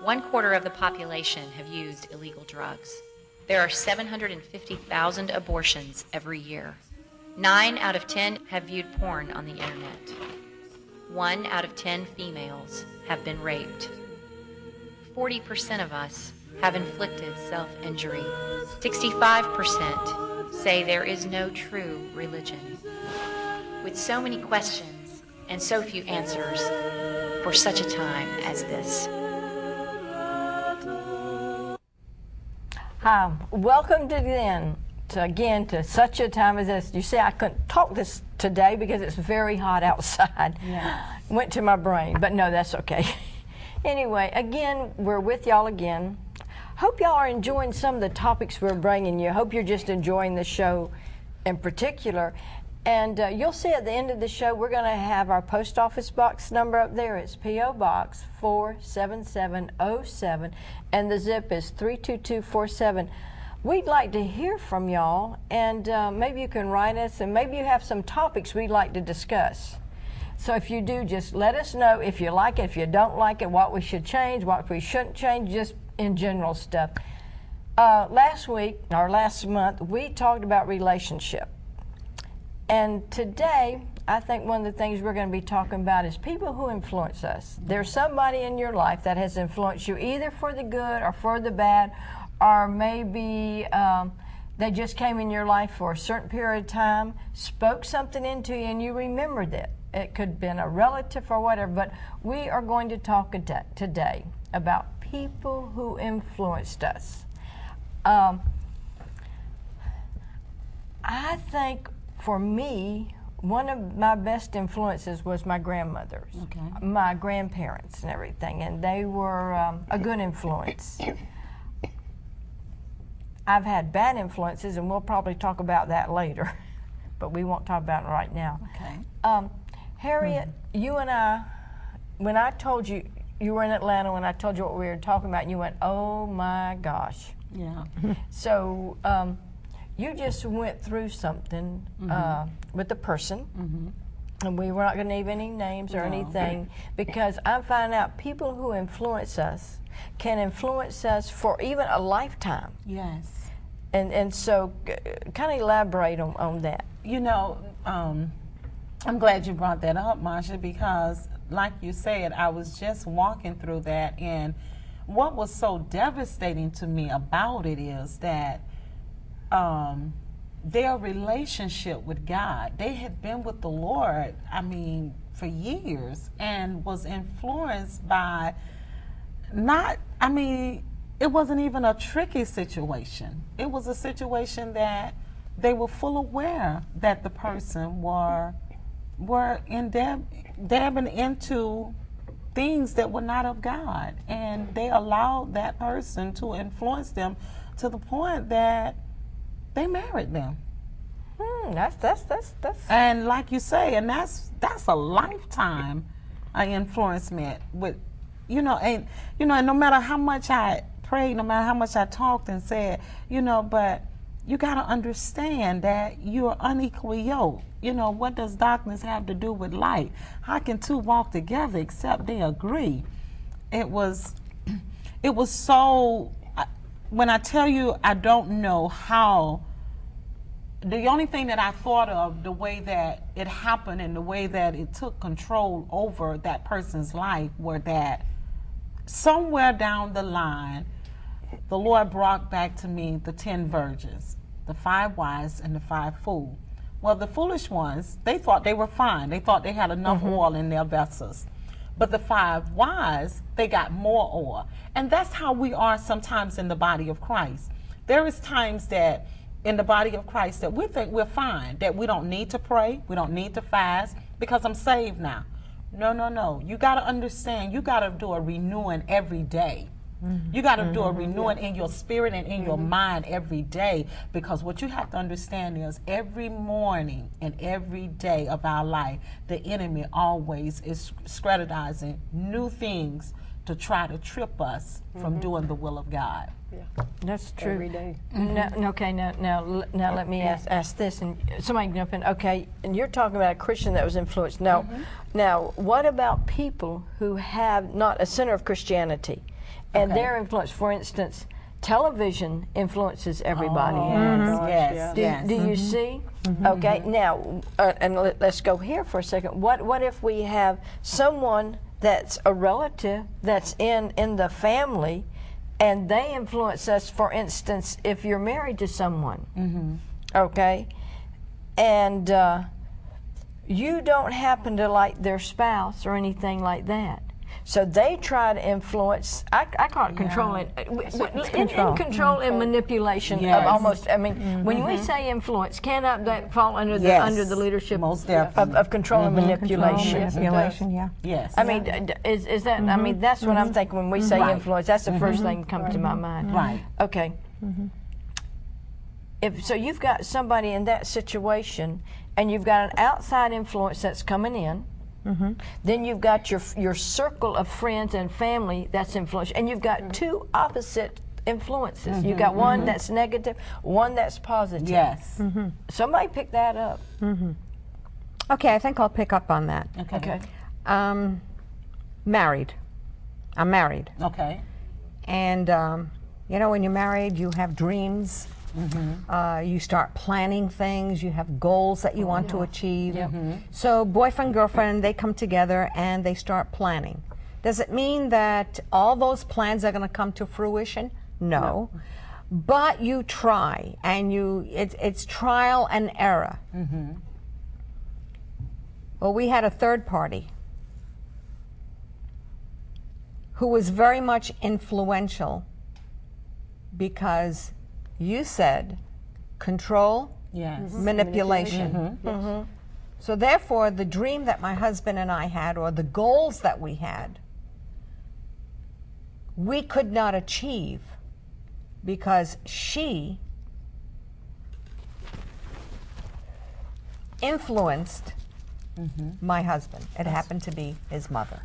1/4 of the population have used illegal drugs. There are 750,000 abortions every year. 9 out of 10 have viewed porn on the internet. 1 out of 10 females have been raped. 40% of us have inflicted self-injury. 65% say there is no true religion. With so many questions and so few answers for such a time as this. Hi, welcome again to such a time as this. You see, I couldn't talk this today because it's very hot outside. Yeah. Went to my brain, but no, that's okay. Anyway, again, we're with y'all again. Hope y'all are enjoying some of the topics we're bringing you. Hope you're just enjoying the show in particular. And you'll see at the end of the show, we're going to have our post office box number up there. It's P.O. Box 47707, and the zip is 32247. We'd like to hear from y'all, and maybe you can write us, and maybe you have some topics we'd like to discuss. So if you do, just let us know if you like it, if you don't like it, what we should change, what we shouldn't change, just in general stuff. Last month, we talked about relationship. And today, I think one of the things we're going to be talking about is people who influence us. There's somebody in your life that has influenced you either for the good or for the bad, or maybe they just came in your life for a certain period of time, spoke something into you, and you remembered it. It could have been a relative or whatever, but we are going to talk today about people who influenced us. I think for me, one of my best influences was my grandmothers, my grandparents and everything, and they were a good influence. I've had bad influences, and we'll probably talk about that later, but we won't talk about it right now. Okay. Harriet, you and I, when I told you, you were in Atlanta when I told you what we were talking about, and you went, oh my gosh. Yeah. So you just went through something with a person, and we were not going to name any names or anything, because I'm finding out people who influence us can influence us for even a lifetime. Yes. And so kind of elaborate on that. You know, I'm glad you brought that up, Marsha, because like you said, I was just walking through that, and what was so devastating to me about it is that their relationship with God, they had been with the Lord, I mean, for years, and was influenced by it wasn't even a tricky situation. It was a situation that they were full aware that the person were dabbing into things that were not of God, and they allowed that person to influence them to the point that they married them. That's And like you say, and that's a lifetime influencement with, and no matter how much I prayed, no matter how much I talked and said, but you got to understand that you're unequally yoked. What does darkness have to do with light? How can two walk together except they agree? It was so, when I tell you I don't know how, the only thing that I thought of, the way that it happened and the way that it took control over that person's life, were that somewhere down the line, the Lord brought back to me the 10 virgins, the 5 wise and the 5 fools. Well, the foolish ones, they thought they were fine. They thought they had enough oil in their vessels. But the 5 wise, they got more oil. And that's how we are sometimes in the body of Christ. There is times that in the body of Christ that we think we're fine, that we don't need to pray, we don't need to fast, because I'm saved now. No. You got to understand, you got to do a renewing every day. You got to do a renewing in your spirit and in your mind every day, because what you have to understand is every morning and every day of our life, the enemy always is strategizing new things to try to trip us from doing the will of God. Yeah, that's true. Every day. Now let me ask this, and somebody can jump in. Okay, and you're talking about a Christian that was influenced. Now, what about people who have not a center of Christianity? And Okay. their influence, for instance, television influences everybody. Yes, yes. Do you see? Okay, now, and let's go here for a second. What if we have someone that's a relative that's in the family, and they influence us, for instance, if you're married to someone, okay, and you don't happen to like their spouse or anything like that. So they try to influence, I call it controlling, in control and manipulation of almost, I mean, when we say influence, cannot that fall under the leadership most definitely. of control and manipulation? Manipulation, yeah. Yes. I mean, is that, I mean, that's what I'm thinking when we say influence, that's the first thing that comes to my mind. Right. Okay. So you've got somebody in that situation, and you've got an outside influence that's coming in. Then you've got your circle of friends and family that's influential, and you've got two opposite influences. You've got one that's negative, one that's positive. Yes. Somebody pick that up. Okay, I think I'll pick up on that. Okay. Married. I'm married. Okay. And, you know, when you're married, you have dreams. You start planning things. You have goals that you want to achieve. So boyfriend, girlfriend, they come together and they start planning. Does it mean that all those plans are going to come to fruition? No. But you try, and it's trial and error. Well, we had a third party who was very much influential because you said control, Yes. manipulation. So therefore, the dream that my husband and I had, or the goals that we had, we could not achieve because she influenced my husband. It happened to be his mother.